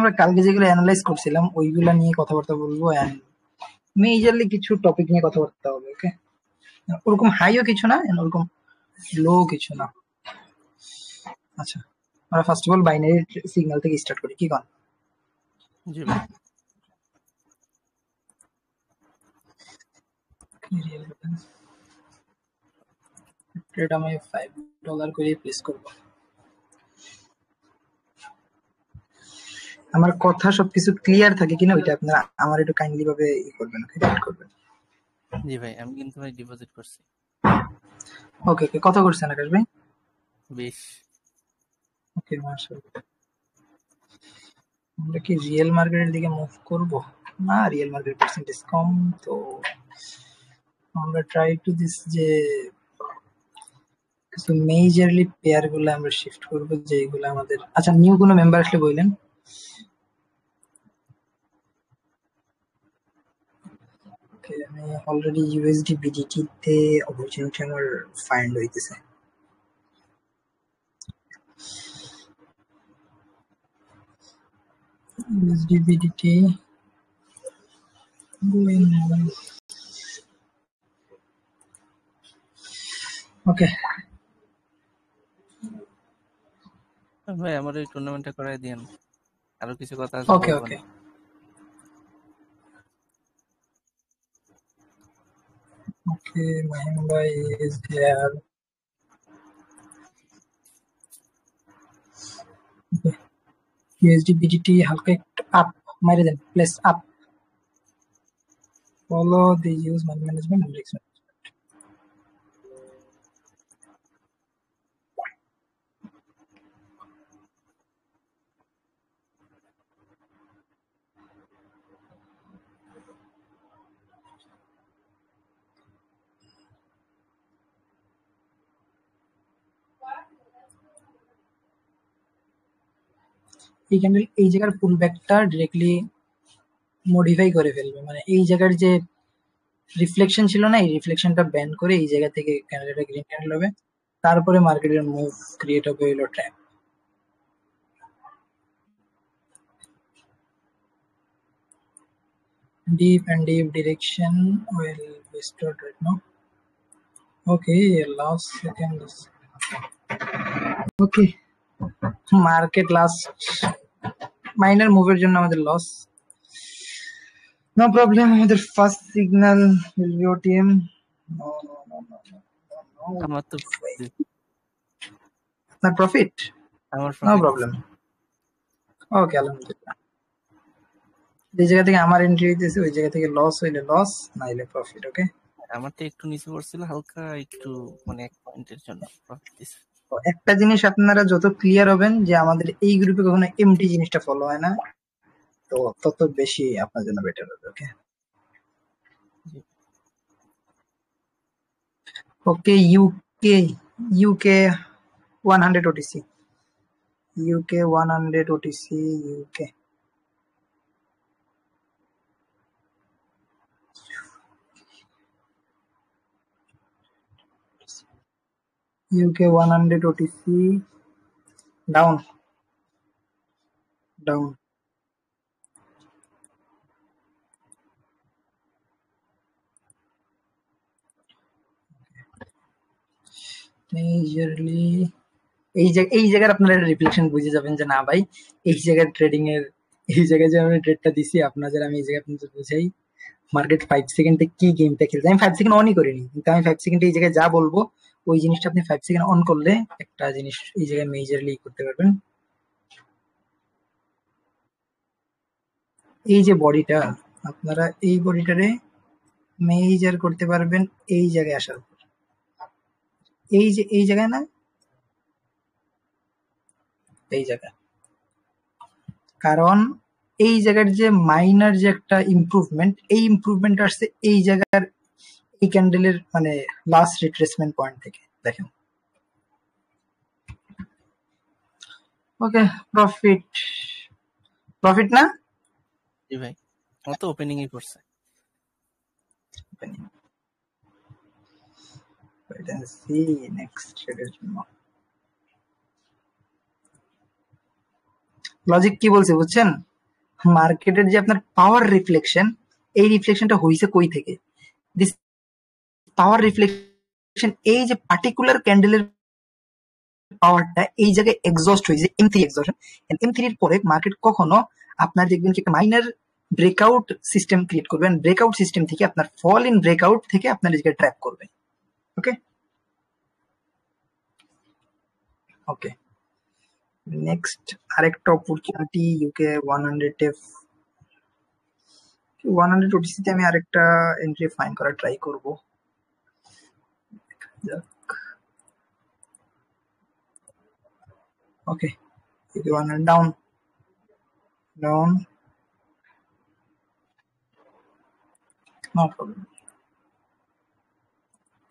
আমরা কালকে যেগুলো অ্যানালাইজ করছিলাম ওইগুলা নিয়ে কথাবার্তা বলবো, এন্ড মেজরলি কিছু টপিক নিয়ে কথাবার্তা হবে। ওকে, ওরকম হাইও কিছু না, ওরকম লো কিছু না। আচ্ছা, আমরা first of all binary signal থেকে স্টার্ট করি, কি কন? জি ভাই। এটা আমি $5 করে প্লেস করব। আমার কথা সবকিছু ক্লিয়ার থাকে কিনা ওইটা আপনারা আমার একটু কাইন্ডলি ভাবে করবেন, গাইড করবেন। জি ভাই, আমি কিন্তু ভাই ডিপোজিট করছি। ওকে ওকে, কত করছেন আকাশ ভাই? 20। ওকে, মাশাআল্লাহ। আমরা কি রিয়েল মার্কেটের দিকে মুভ করব? না, রিয়েল মার্কেট পার্সেন্টেজ কম, তো আমরা ট্রাই টু দিস যে কিছু মেজরলি পেয়ার গুলো আমরা শিফট করব, যেগুলো আমাদের। আচ্ছা, নিউ কোনো মেম্বার আসলে বললেন। ওকে, আমি অলরেডি ইউএসডি বিডিটি তে অপরচুনিটি আমার ফাইন্ড হইতেছে। ইউএসডি বিডিটি ওকে ভাই আমার এই টুর্নামেন্টটা করাই দিয়েন, আরো কিছু কথা আছে ওকে বলবো ওকে না। ওকে, মাহিম ভাই ইজ হিয়ার। ইউএসডি বিডিটি হালকা একটু আপ মাইরে দেন, place up. Follow the use money management and risk. এই ক্যান্ডেল এই জায়গার পুল ব্যাকটা ডিরেক্টলি মডিফাই করে ফেলবে, মানে এই জায়গার যে রিফ্লেকশন ছিল না, এই রিফ্লেকশনটা ব্যান করে এই জায়গা থেকে ক্যান্ডেলটা গ্রিন ক্যান্ডেল হবে, তারপরে মার্কেটের মুভ ক্রিয়েট হবে হলো trap. Deep and deep direction will be stored right now. Okay, last second. Okay, market last minor mover জন্য আমাদের লস, নো প্রবলেম। আমাদের first signal will be OTM. No, no, no, no, no, no, no. আমার তো আপনার profit? আমার no profit problem. ওকে, আলহামদুলিল্লাহ। যে জায়গা থেকে আমার এন্ট্রি হইতেছে ওই জায়গা থেকে লস হইলে লস, না হইলে প্রফিট। ওকে, আমার তো একটু নিচে পড়ছিল হালকা, একটু মানে 1 পয়েন্টের জন্য প্রফিট দিছে। তো একটা জিনিস আপনারা যত ক্লিয়ার হবেন যে আমাদের এই গ্রুপে কখনো এমটি জিনিসটা ফলো হয় না, তো তত বেশি আপনার জন্য বেটার হবে। Okay okay, UK UK 100 OTC, UK 100 OTC, UK UK 100 OTC down down. Majorly এই জায়গার আপনারা রিফ্লেকশন বুঝে যাবেন যে না ভাই, এই জায়গার ট্রেডিং এর, এই জায়গায় যে আমি ট্রেডটা দিছি আপনাদের, আমি এই জায়গায় আপনাদের বুঝাই মার্কেট 5 সেকেন্ডে কি গেমটা খেলছে। আমি 5 সেকেন্ড অনই করিনি, কিন্তু আমি 5 সেকেন্ডে এই জায়গায় যা বলবো ওই জিনিসটা আপনি 5 সেকেন্ড অন করলে একটা জিনিস এই জায়গায় মেজরলি করতে পারবেন। এই যে বডিটা, আপনারা এই বডিটারে মেজর করতে পারবেন এই জায়গায় আসার পর। এই যে এই জায়গায় না, এই জায়গায়, কারণ এই জায়গার যে মাইনার যে একটা ইমপ্রুভমেন্ট, এই ইমপ্রুভমেন্ট আসছে এই জায়গার এই ক্যান্ডেলের মানে লাস্ট রিট্রেসমেন্ট পয়েন্ট থেকে। দেখেন, ওকে, প্রফিট প্রফিট না? জি ভাই, আমার তো ওপেনিং ই করছে। Wait and see next ট্রেডের জন্য। লজিক কি বলছে বুঝছেন? মার্কেটের যে আপনার পাওয়ার রিফ্লেকশন, এই রিফ্লেকশনটা হইছে কই থেকে? দিস পাওয়ার রিফ্লেকশন এই যে পার্টিকুলার ক্যান্ডেলের পাওয়ারটা এই জায়গায় এক্সস্ট হয়েছে M3 এক্সস্টন। M3 এর পরে মার্কেট কখনো আপনার দেখবেন কি একটা মাইনার ব্রেকআউট সিস্টেম ক্রিয়েট করবেন, ব্রেকআউট সিস্টেম থেকে আপনার ফল ইন ব্রেকআউট থেকে আপনার এই জায়গায় ট্র্যাপ করবে। ওকে ওকে, নেক্সট আরেকটা অপরচুনিটি ইউকে 100 100 ওটিসিতে আমি আরেকটা এন্ট্রি ফাইন্ড করার ট্রাই করব। Okay, UK 100 down down, no problem.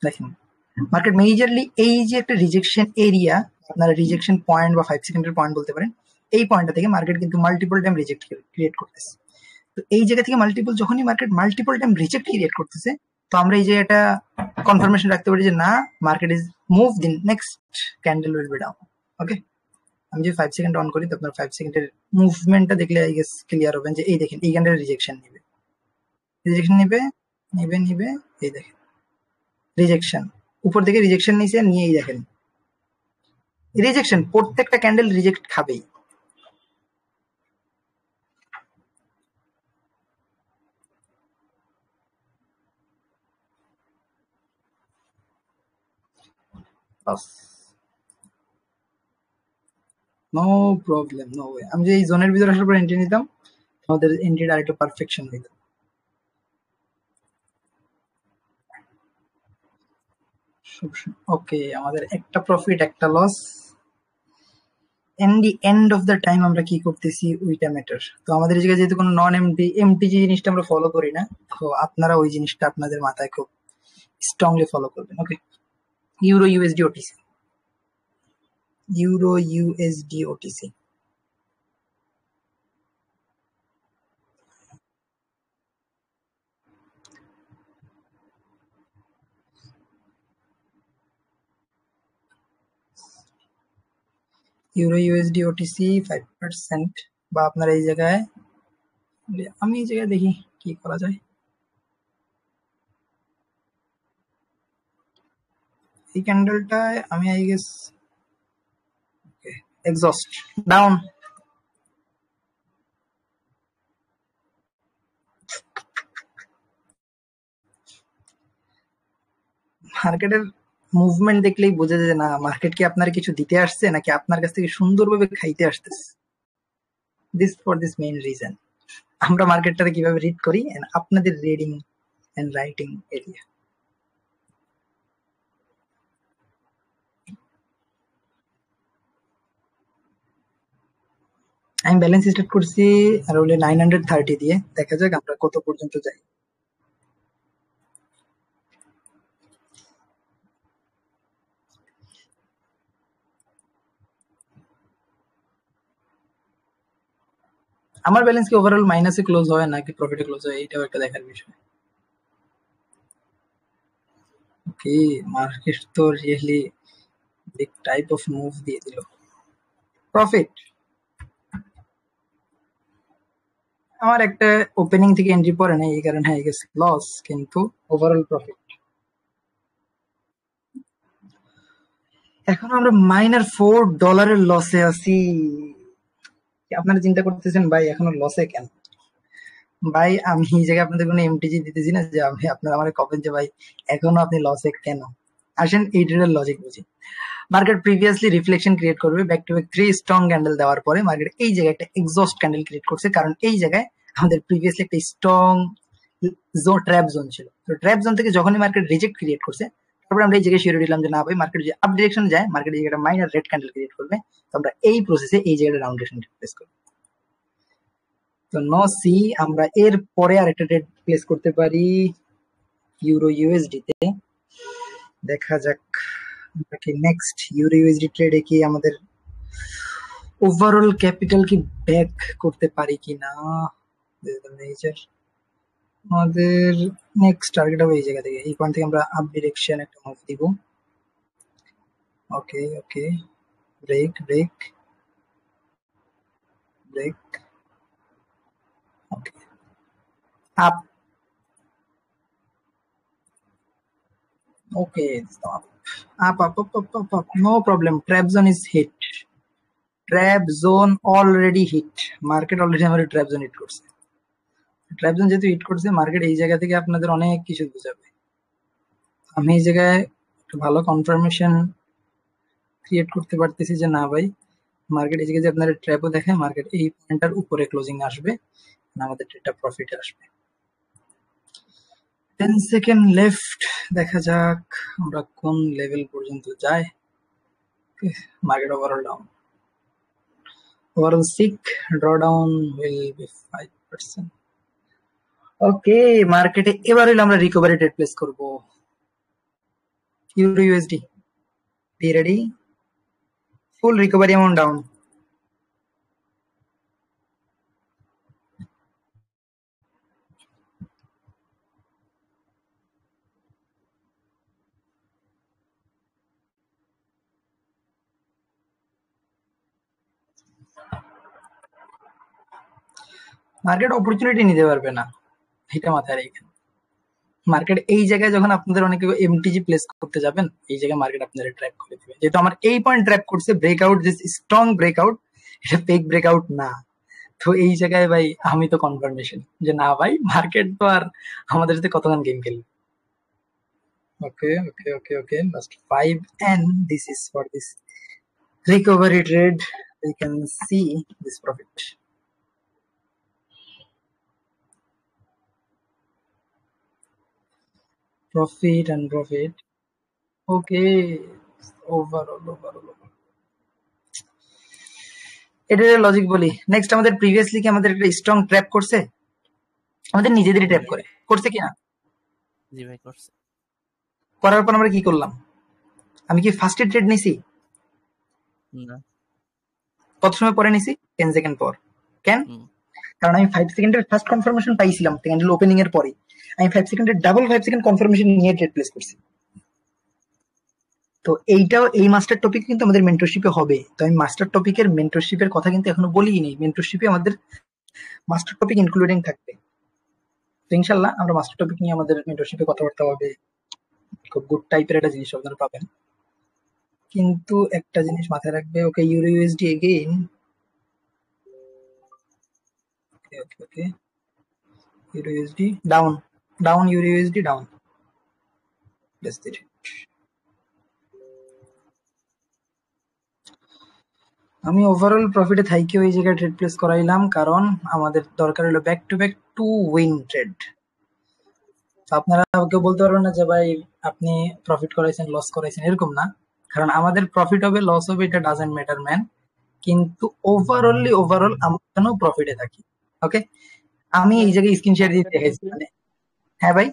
দেখেন মার্কেট মেজরলি এই যে একটা রিজেকশন এরিয়া, আপনারা রিজেকশন পয়েন্ট বা 5 সেকেন্ডের পয়েন্ট বলতে পারেন, এই পয়েন্টটা থেকে মার্কেট কিন্তু মাল্টিপল টাইম রিজেক্ট ক্রিয়েট করতেছে। তো এই জায়গা থেকে যখনই market multiple time reject create করতেছে, তো আমরা এই জায়গাটা কনফার্মেশন রাখতে পারি যে না, market is move the next candle will be down. Okay, আমি যদি 5 সেকেন্ড অন করি তো আপনার 5 সেকেন্ডের মুভমেন্টটা দেখলে আই গেস ক্লিয়ার হবেন যে এই দেখেন এই ক্যান্ডেল রিজেকশন নিবে, এই দেখেন রিজেকশন, উপর থেকে রিজেকশন নিয়েছে, নিয়ে এই দেখেন রিজেকশন, প্রত্যেকটা ক্যান্ডেল রিজেক্ট খাবেই। No problem, no way. আমি যে এই জোনের ভিতরে আসার পর এন্ট্রি নিতাম, আমাদের এন্ট্রিটা আরেকটু পারফেকশন হইতো। ওকে, আমাদের একটা প্রফিট একটা loss, and the end of the time আমরা কি করতেছি ওইটা ম্যাটার। তো আমাদের জায়গায় যেহেতু কোনো নন এমটিজি জিনিসটা আমরা ফলো করি না, তো আপনারা ওই জিনিসটা আপনাদের মাথায় খুব স্ট্রংলি ফলো করবেন। Okay, euro USD OTC, euro USD OTC, euro USD OTC 5%, বা আপনার এই জায়গায়, আমি এই জায়গায় দেখি কি করা যায়। এই ক্যান্ডেলটায় আমি আই গেস এক্সস্ট ডাউন, মার্কেটের মুভমেন্ট দেখলেই বোঝা যায় না মার্কেট কি আপনার কিছু দিতে আসছে নাকি আপনার কাছ থেকে সুন্দরভাবে খাইতে আসতেছে। দিস মেইন রিজন আমরা মার্কেটটাকে কিভাবে রিড করি, এন্ড আপনাদের রিডিং এন্ড রাইটিং এরিয়া। আমি ব্যালেন্স স্টার্ট করছি আর হলে 930 দিয়ে, দেখা যাক আমরা কত পর্যন্ত যাই। আমার ব্যালেন্স কি ওভারঅল মাইনাসে ক্লোজ হয় নাকি প্রফিটে ক্লোজ হয়, এটাও একটা দেখার বিষয়। ওকে, মার্কেট তো really big type of move দিয়ে দিল। প্রফিট আমার একটা ওপেনিং থেকে এন্ট্রি পড়ে না, এই কারণে হয়ে গেছে লস, কিন্তু ওভারঅল প্রফিট। এখন আমরা মাইনার $4 লসে আছি। আপনারা চিন্তা করতেছেন ভাই এখনো লসে কেন? ভাই আমি এই জায়গায় আপনাদের কোনো এমটিজি দিতেছি না যে আমি আপনারা আমার কবেন যে ভাই এখনো আপনি লসে কেন। আসেন এই ট্রেডের লজিক বুঝি। মার্কেট প্রিভিয়াসলি রিফ্লেকশন ক্রিয়েট করবে, back to back 3 strong candle দেওয়ার পরে মার্কেট এই জায়গায় একটা এক্সস্ট ক্যান্ডেল ক্রিয়েট করছে, কারণ এই জায়গায় আমাদের প্রিভিয়াসলি একটা স্ট্রং ট্র্যাপ জোন ছিল। তো ট্র্যাপ জোন থেকে যখনই মার্কেট রিজেক্ট ক্রিয়েট করছে, তারপরে আমরা এই জায়গায় শিওর দিলাম যে না ভাই মার্কেট যদি আপ ডিরেকশন যায়, মার্কেট এই জায়গাটা মাইনার রেড ক্যান্ডেল ক্রিয়েট করবে, তো আমরা এই প্রসেসে এই জায়গাটা রাউন্ড ডিরেকশন প্লেস করব। তো নো সি, আমরা এর পরে আরেকটা ট্রেড প্লেস করতে পারি ইউরো ইউএসডি তে। দেখা যাক কি নেক্সট ইউরো ইউএসডি ট্রেডে কি আমাদের ওভারঅল ক্যাপিটাল কি ব্যাক করতে পারি কিনা। মেজর আমাদের নেক্সট টার্গেট হবে এই জায়গা থেকে, এই পয়েন্ট থেকে আমরা আপ ডিরেকশন একটা মুভ দিব। Okay okay, break break break, Up. Okay, stop. Up. No problem. Trap zone is hit. Trap zone already hit. Market already আমার trap zone hit করছে। ট্র্যাপ জোন যেহেতু হিট করছে, market এই জায়গা থেকে আপনাদের অনেক কিছু বোঝাবে। আমি এই জায়গায় একটু ভালো কনফার্মেশন ক্রিয়েট করতে পারতেছি যে না ভাই, মার্কেট এই জায়গায় যে আপনারা ট্র্যাপও দেখায়, মার্কেট এই পয়েন্টটার উপরে ক্লোজিং আসবে, আমাদের ট্রেডটা প্রফিটে আসবে। 10 সেকেন্ড লেফট, দেখা যাক আমরা কোন লেভেল পর্যন্ত যাই। Market overall down, overall sick, drawdown will be 5%। Okay, মার্কেটে এবার হইলে আমরা রিকভারি ট্রেড প্লেস করব। Euro USD, be ready, full recovery amount down. Market opportunity নিতে পারবে না, এটা মাথায় রেখে। মার্কেট এই জায়গায় যখন আপনাদের অনেকে এমটিজি প্লেস করতে যাবেন, এই জায়গায় মার্কেট আপনাদের ট্র্যাপ করে দিবে। যেহেতু আমার এই পয়েন্ট ট্র্যাপ করছে, ব্রেকআউট, দিস স্ট্রং ব্রেকআউট, এটা ফেক ব্রেকআউট না। তো এই জায়গায় ভাই আমি তো কনফার্মেশন যে না ভাই, মার্কেট তো আর আমাদের সাথে কতক্ষণ গেম খেলবে। ওকে, last 5 and this is for this recovery trade. We can see this profit. Profit and profit. Okay, overall. এটার লজিক বলি। নেক্সট আমাদের প্রিভিয়াসলি কি আমাদের একটা স্ট্রং ট্র্যাপ করছে? আমাদের নিজেদেরই ট্র্যাপ করছে কি না? জি ভাই করছে। করার পর আমরা কি করলাম? আমি কি ফার্স্টে ট্রেড নিছি? না। কত সময় পরে নিছি? 10 সেকেন্ড পর। কেন? কারণ আমি 5 সেকেন্ডের ফার্স্ট কনফার্মেশন পাইছিলাম ক্যান্ডেল ওপেনিং এর পরে। আমি 5 সেকেন্ডের ডাবল 5 সেকেন্ড কনফার্মেশন নিয়ে ট্রেড প্লেস করছি। তো এইটাও, এই মাস্টার টপিক কিন্তু আমাদের মেন্টরশিপে হবে। তো আমি মাস্টার টপিকের মেন্টরশিপের কথা কিন্তু এখনো বলিই নেই। মেন্টরশিপে আমাদের মাস্টার টপিক ইনক্লুডিং থাকবে। তো ইনশাল্লাহ আমরা মাস্টার টপিক নিয়ে আমাদের মেন্টরশিপে কথাবার্তা হবে। খুব গুড টাইপের একটা জিনিস আপনারা পাবেন। কিন্তু একটা জিনিস মাথায় রাখবে, okay euro USD again. Okay euro USD down, euro USD down. আমি ওভারঅল প্রফিটে থাইকে ওই জায়গায় ট্রেড প্লেস করাইলাম, কারণ আমাদের দরকার হলো back to back 2 win trade. আপনারা কেউ বলতে পারবেন না যে ভাই আপনি প্রফিট করাইছেন, লস করাইছেন, এরকম না। কারণ আমাদের প্রফিট হবে, লস হবে, এটা ডাজন্ট ম্যাটার ম্যান। কিন্তু ওভারঅল আমরা কেন প্রফিটে থাকি। ওকে, আমি এই জায়গায় স্ক্রিনশট দিয়ে দেখাইছি। মানে হ্যাঁ ভাই,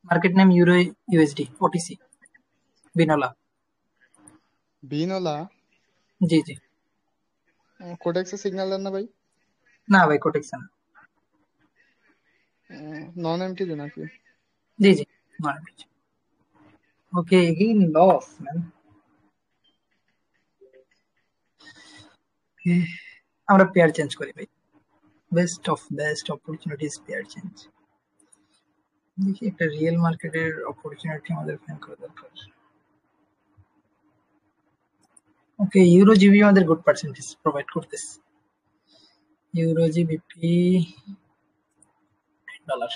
market name euro USD OTC বিনোলা। জি কোডেক্সে সিগন্যাল দেন না ভাই? না ভাই, কোটেক্স না। নন এমটি নাকি? জি ওকে, এগেইন লস ম্যান। আমরা পেয়ার চেঞ্জ করি ভাই। Best opportunities pair change. দেখি একটা রিয়েল মার্কেটের অপরচুনিটি আমাদের ফাইন্ড করা দরকার। ওকে, ইউরো জিবি আমাদের গুড পার্সেন্টেজ প্রোভাইড করতেছে। Euro GBP dollar,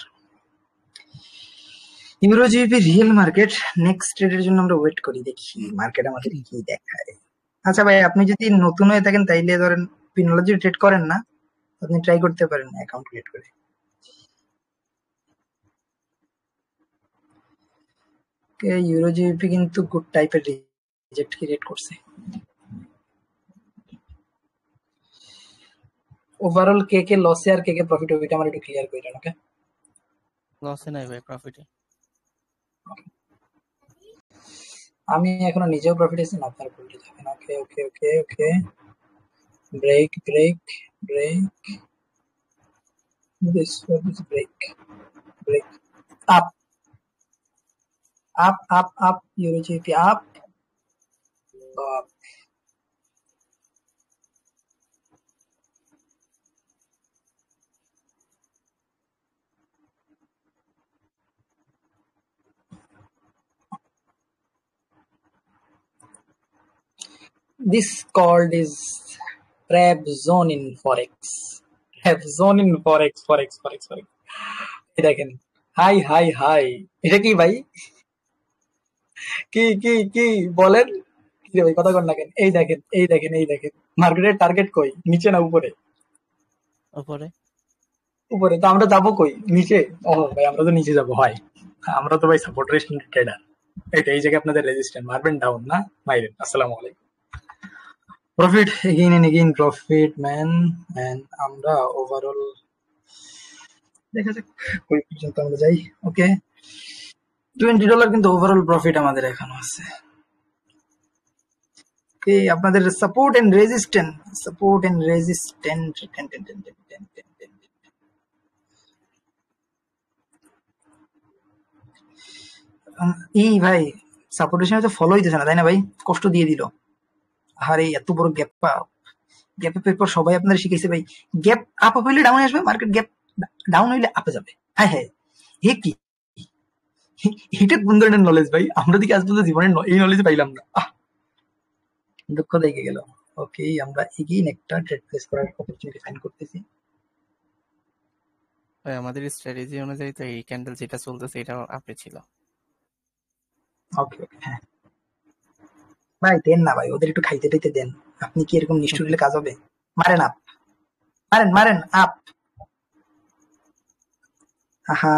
euro GB real market. Next ট্রেডের জন্য আমরা ওয়েট করি, দেখি মার্কেট আমাদের কি দেখায়। আচ্ছা ভাই, আপনি যদি নতুন হয়ে থাকেন তাইলে ধরেন পিনোলা যদি ট্রেড করেন না, আপনি ট্রাই করতে পারেন অ্যাকাউন্ট ক্রিয়েট করে। ইউরো জিবিপি কিন্তু গুড টাইপের রিজেক্ট ক্রিয়েট করছে। ওভারঅল কে লসে আর কে প্রফিট হবে, এটা আমার একটু ক্লিয়ার করেন। ওকে, লসে নাই ভাই, প্রফিটে। আমি এখনো নিজেও প্রফিট আছি না, আপনার প্রফিটে থাকেন। ওকে break this was break up euro GBP up. This called is trap zone in forex. Trap zone in forex. এই দেখেন, হাই হাই হাই, এটা কি ভাই? কি বলেন? কি রে ভাই, কথা কন না কেন? এই দেখেন মার্কেটের টার্গেট কই, নিচে না উপরে? উপরে। উপরে তো আমরা যাবো কই, নিচে? ও ভাই, আমরা তো নিচে যাবো হয়। আমরা তো ভাই সাপোর্ট রেজিস্ট্যান্ট ট্রেডার। এই জায়গায় আপনাদের রেজিস্ট্যান্ট মারবেন ডাউন না মাইরেন। আসসালামু আলাইকুম। Profit again and again, profit man. And আমরা ওভারঅল দেখা যাক কই পর্যন্ত আমরা যাই। ওকে, $20 কিন্তু ওভারঅল প্রফিট আমাদের এখনো আছে। ওকে, আপনাদের সাপোর্ট এন্ড রেজিস্ট্যান্ট এই ভাই সাপোর্টের সময় তো ফলো হইতেছে না, তাই না ভাই? কষ্ট দিয়ে দিল। আরে এত বড় গ্যাপের পর সবাই আপনারা শিখেছে ভাই, গ্যাপ আপ হইলে ডাউনে আসবে, মার্কেট গ্যাপ ডাউন হইলে আপে যাবে। হ্যাঁ হ্যাঁ, হে কি এটা কোন ধরনের নলেজ ভাই? আমরা দিকে আজ পর্যন্ত জীবনে এই নলেজ পাইলাম না। দুঃখ দেখে গেল। ওকে, আমরা এগেইন একটা ট্রেড প্লেস করার অপরচুনিটি ফাইন্ড করতেছি। ভাই আমাদের স্ট্র্যাটেজি অনুযায়ী তো এই ক্যান্ডেল যেটা চলতেছে এটা আপে ছিল। ওকে ওকে, হ্যাঁ ভাই দেন না ভাই, ওদের একটু খাইতে টাইতে দেন। আপনি কি এরকম নিষ্ঠুর হলে কাজ হবে? মারেন আপ, মারেন আপ। আহা,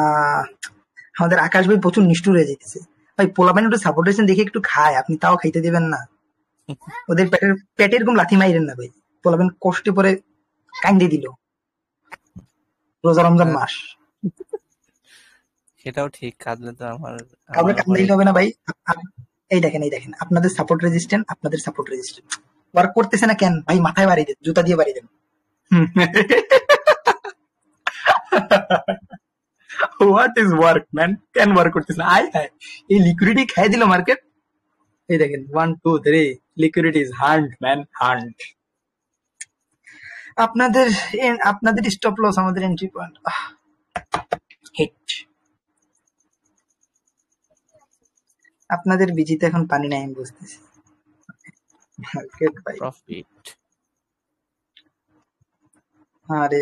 আমাদের আকাশ ভাই প্রচুর নিষ্ঠুর হয়ে যেতেছে ভাই। পোলাপাইন একটু সাপোর্টেশন দেখে একটু খায়, আপনি তাও খাইতে দেবেন না। ওদের পেটে এরকম লাথি মাইরেন না ভাই। পোলাপাইন কষ্টে পরে কান্দে দিল, রোজা রমজান মাস। সেটাও ঠিক, কাঁদলে তো কাউকে কান্দাইতে হবে না ভাই। এই দেখেন আপনাদের সাপোর্ট রেজিস্ট্যান্ট ওয়ার্ক করতেছে না কেন ভাই? মাথায় বাড়ি দেন, জুতা দিয়ে বাড়ি দেন। What is work man? কেন ওয়ার্ক করতেছে না? এই লিকুইডিটি খাই দিল মার্কেট। এই দেখেন 1 2 3 liquidity is hunt man, hunt. আপনাদের স্টপ লস, আমাদের এন্ট্রি পয়েন্ট। হিট। আপনাদের বিজিতে এখন পানি নাই, আমি বুঝতেছি। মার্কেট ভাই প্রফিট। আরে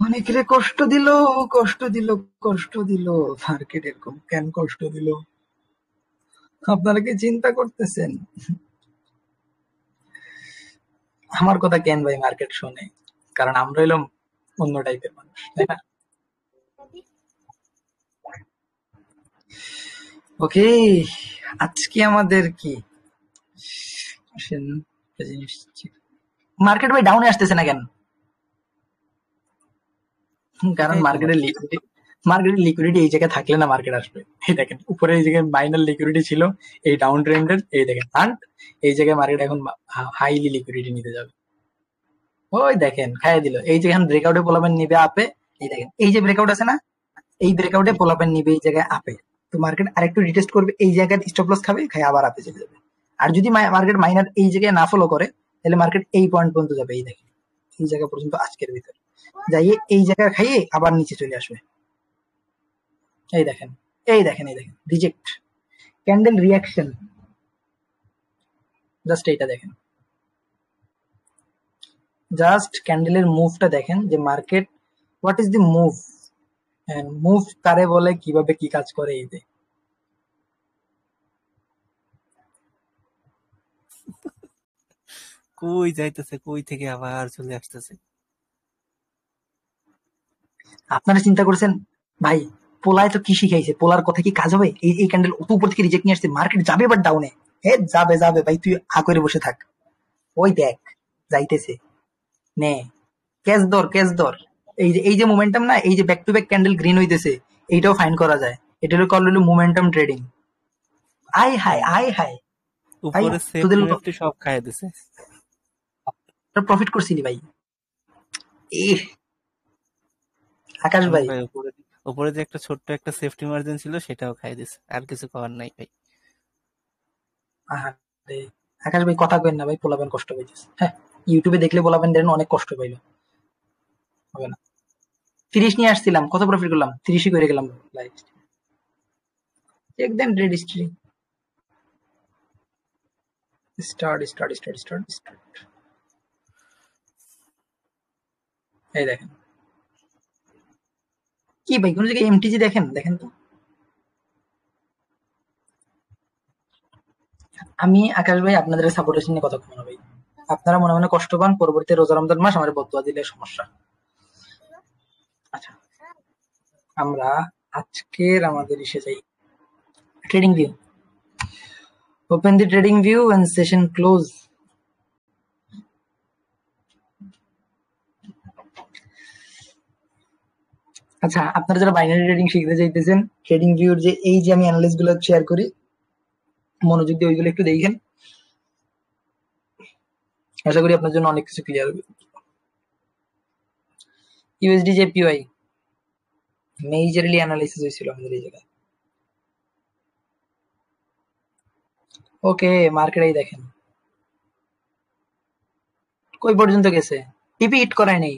অনেকেরে কষ্ট দিল মার্কেট। এরকম কেন কষ্ট দিল? আপনারা কি চিন্তা করতেছেন? আমার কথা কেন ভাই মার্কেট শোনে? কারণ আমরা এলাম অন্য টাইপের মানুষ, তাই না? ওকে, আজকে আমাদের কি মার্কেট ভাই ডাউনে আসতেছে না কেন? কারণ মার্কেটের লিকুইডিটি এই জায়গায় থাকলে না মার্কেট আসবে। এই দেখেন উপরে এই জায়গায় মাইনার লিকুইডিটি ছিল এই ডাউন ট্রেন্ডের, এই দেখেন হান্ট। এই জায়গায় মার্কেট এখন হাইলি লিকুইডিটি নিতে যাবে। ওই দেখেন খাইয়ে দিল। এই যেখানে ব্রেকআউটে পোলাপেন নিবে আপে, এই দেখেন এই যে ব্রেকআউট আছে না, এই ব্রেকআউটে পোলাপেন নিবে এই জায়গায় আপে। তো মার্কেট আরেকটু রিটেস্ট করবে, এই জায়গায় স্টপ লস খাবে, খাই আবার আপে চলে যাবে। আর যদি মার্কেট মাইনার এই জায়গায় না ফলো করে, তাহলে মার্কেট এই পয়েন্ট পর্যন্ত যাবে। এই দেখেন এই জায়গা পর্যন্ত আজকের ভিতরে যাইয়ে এই জায়গায় খাইয়ে আবার নিচে চলে আসবে। এই দেখেন রিজেক্ট ক্যান্ডেল রিয়াকশন। জাস্ট এইটা দেখেন, জাস্ট ক্যান্ডেলের মুভটা দেখেন যে market what is the move, move কারে বলে, কিভাবে কি কাজ করে। এই যে কই যাইতেছে, কই থেকে আবার চলে আসতেছে। আপনারা চিন্তা করছেন ভাই পোলায় তো কি শিখাইছে? পোলার কথা কি কাজ হবে? এই ক্যান্ডেল অত উপর থেকে রিজেক্ট নিয়ে আসছে, মার্কেট যাবে বাট ডাউনে। হে যাবে ভাই, তুই আ করে বসে থাক। ওই দেখ যাইতেছে, নে ক্যাচ ধর। এই যে মোমেন্টাম না, এই যে back to back candle green হইতেছে, এইটাও ফাইন করা যায়। এটারও কল হলো মোমেন্টাম ট্রেডিং। আই হাই উপরে সেফটি মেফটি সব খাইয়ে দিছে। প্রফিট করছিলি ভাই। আকাশ ভাই উপরে যে একটা ছোট্ট একটা সেফটি মার্জিন ছিল সেটাও খাই দিছে, আর কিছু করার নাই ভাই। আকাশ ভাই কথা কইন না ভাই, পোলাবেন কষ্ট পাইতেছে। হ্যাঁ, ইউটিউবে দেখলে পোলাবেন দেন অনেক কষ্ট পাইল, হবে না। 30 নিয়ে আসছিলাম, কত প্রফিট করলাম? 30ই করে গেলাম। চেক দেন trade history. Start start start start start. এই দেখেন কি ভাই, কোন জায়গায় এমটিজি দেখেন? দেখেন তো। আমি আকাশ ভাই আপনাদের সাপোর্টেশন নিয়ে কথা বলবো ভাই। আপনারা মনে মনে কষ্ট পান, পরবর্তী রোজা রমজান মাস আমার বদুয়া দিলে সমস্যা। আচ্ছা, আমরা আজকের আমাদের ইসে যাই, trading view. Open the trading view and session close. আচ্ছা, আপনারা যারা বাইনারি ট্রেডিং শিখতে চাইতেছেন, ট্রেডিং ভিউর যে এই যে আমি অ্যানালিস্ট গুলো শেয়ার করি, মনোযোগ দিয়ে ওইগুলো একটু দেখেন। আশা করি আপনার জন্য অনেক কিছু ক্লিয়ার হবে। ইউএসডি জেপিওয়াই মেজরলি অ্যানালাইসিস হয়েছিল আমাদের এই জায়গায়। ওকে, মার্কেট এই দেখেন কই পর্যন্ত গেছে, টিপি হিট করায় নেই।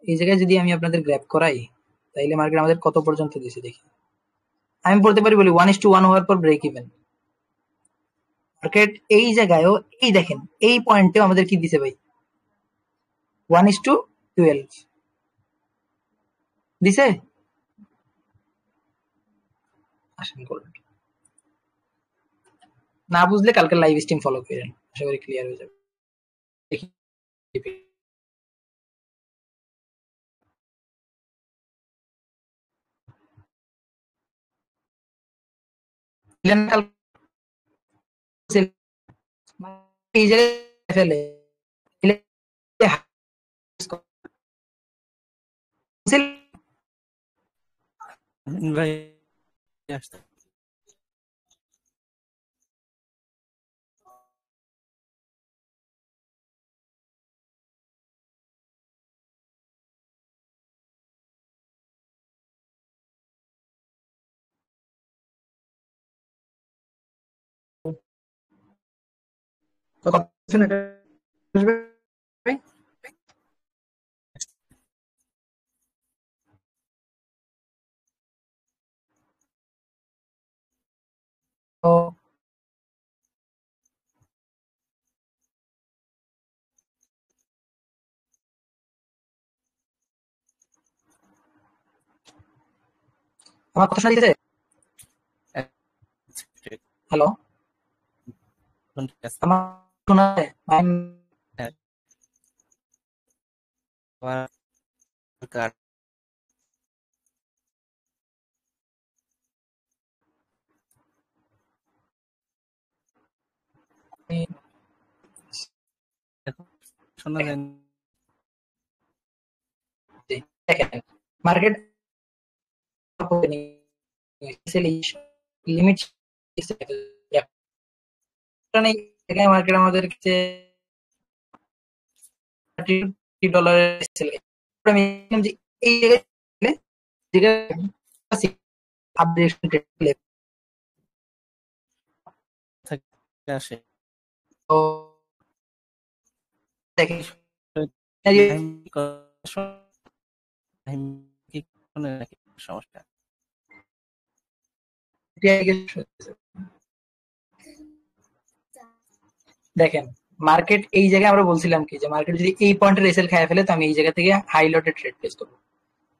এই জায়গায় যদি আমি আপনাদের গ্র্যাব করাই, তাইলে মার্কেট আমাদের কত পর্যন্ত দিছে দেখি। আমি বলতে পারি, বলি 1:1 হওয়ার পর ব্রেক ইভেন। মার্কেট এই জায়গায়ও এই দেখেন এই পয়েন্টেও আমাদের কি দিছে ভাই, 1:12 দিছে। আসেন করবেন, না বুঝলে কালকে লাইভ স্ট্রিম ফলো করেন, আশা করি ক্লিয়ার হয়ে যাবে। দেখি এই জায়গায় ফেলে ভাই আসতে আমার কথা শোনা যাচ্ছে? হ্যালো, আমার শোনা যায়? শোনা যায় না। দেখেন মার্কেট লিমিট মার্কেট আমাদের কাছে $30 আমি যে এই জায়গায় আসে তো দেখেন সমস্যা। দেখেন মার্কেট এই জায়গায় আমরা বলছিলাম কি, যে মার্কেট যদি এই পয়েন্টে রেসেল খায় ফেলে, তো আমি এই জায়গা থেকে হাই লটে ট্রেড প্লেস করবো।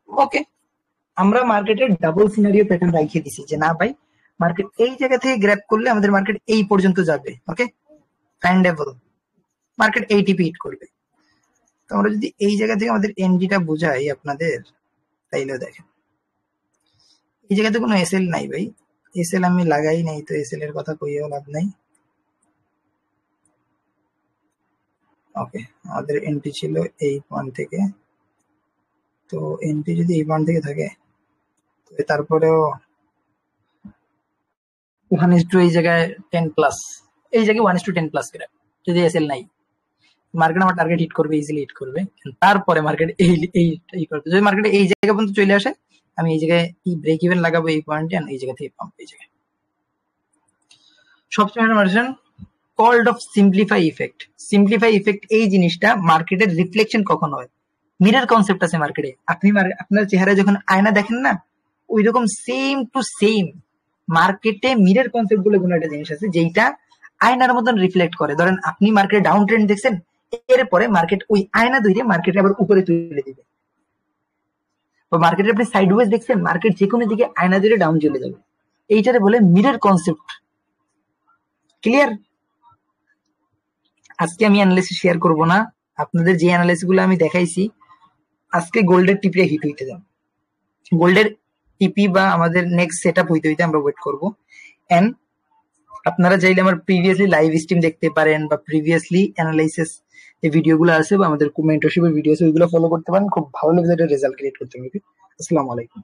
ওকে, আমরা মার্কেটের ডাবল সিনারিও প্যাটার্ন রাখিয়ে দিছি যে না ভাই, মার্কেট এই জায়গা থেকে গ্র্যাব করলে আমাদের মার্কেট এই পর্যন্ত যাবে। ওকে, ফাইন্ডেবল, মার্কেট এইটিপি হিট করবে। তো আমরা যদি এই জায়গা থেকে আমাদের এনডিটা বোঝাই আপনাদের, তাইলেও দেখেন এই জায়গাতে কোনো এসএল নাই ভাই, এসএল আমি লাগাই নাই, তো এসএল এর কথা কইও লাভ নাই। ওকে, আমাদের এন্ট্রি ছিল এই পয়েন্ট থেকে, তো এন্ট্রি যদি এই পয়েন্ট থেকে থাকে, তারপরেও ওখানে একটু এই জায়গায় 10+, এই জায়গায় 1:10+ করে যদি এসএল নাই, মার্কেট আমার টার্গেট হিট করবে, ইজিলি হিট করবে। তারপরে মার্কেট এই করবে, যদি মার্কেট এই জায়গা পর্যন্ত চলে আসে, আমি এই জায়গায় ব্রেক ইভেন লাগাবো এই পয়েন্টে, এই জায়গা থেকে পাম্প এই জায়গায়। সবসময় called of simplify effect. Simplify effect এই জিনিসটা মার্কেটের রিফ্লেকশন কখন হয়, মিরর কনসেপ্ট আছে মার্কেটে। আপনি আপনার চেহারায় যখন আয়না দেখেন না, ওই রকম সেম টু সেম মার্কেটে মিরর কনসেপ্ট বলে কোনো একটা জিনিস আছে, যেটা আয়নার মতন রিফ্লেক্ট করে। ধরেন আপনি মার্কেটে ডাউন ট্রেন্ড দেখছেন, এরপরে মার্কেট ওই আয়না ধরে মার্কেটে আবার উপরে তুলে দিবে। বা মার্কেটে আপনি সাইডওয়েজ দেখছেন, মার্কেট যে কোনো দিকে আয়না ধরে ডাউন চলে যাবে। এইটারে বলে মিরর কনসেপ্ট। ক্লিয়ার? আজকে আমি অ্যানালাইসিস শেয়ার করব না, আপনাদের যে অ্যানালাইসিস গুলো আমি দেখাইছি আজকে গোল্ডের টিপি হিট হইতে যান। গোল্ডের টিপি বা আমাদের নেক্সট সেট আপ হইতে আমরা ওয়েট করবো। এন্ড আপনারা চাইলে আমার প্রিভিয়াসলি লাইভ স্ট্রিম দেখতে পারেন বা প্রিভিয়াসলি অ্যানালাইসিস যে ভিডিওগুলো আছে বা আমাদের মেন্টরশিপের ভিডিও আছে ওইগুলো ফলো করতে পারেন। খুব ভালো লেভেলের রেজাল্ট ক্রিয়েট করতে পারবে। আসসালামু আলাইকুম।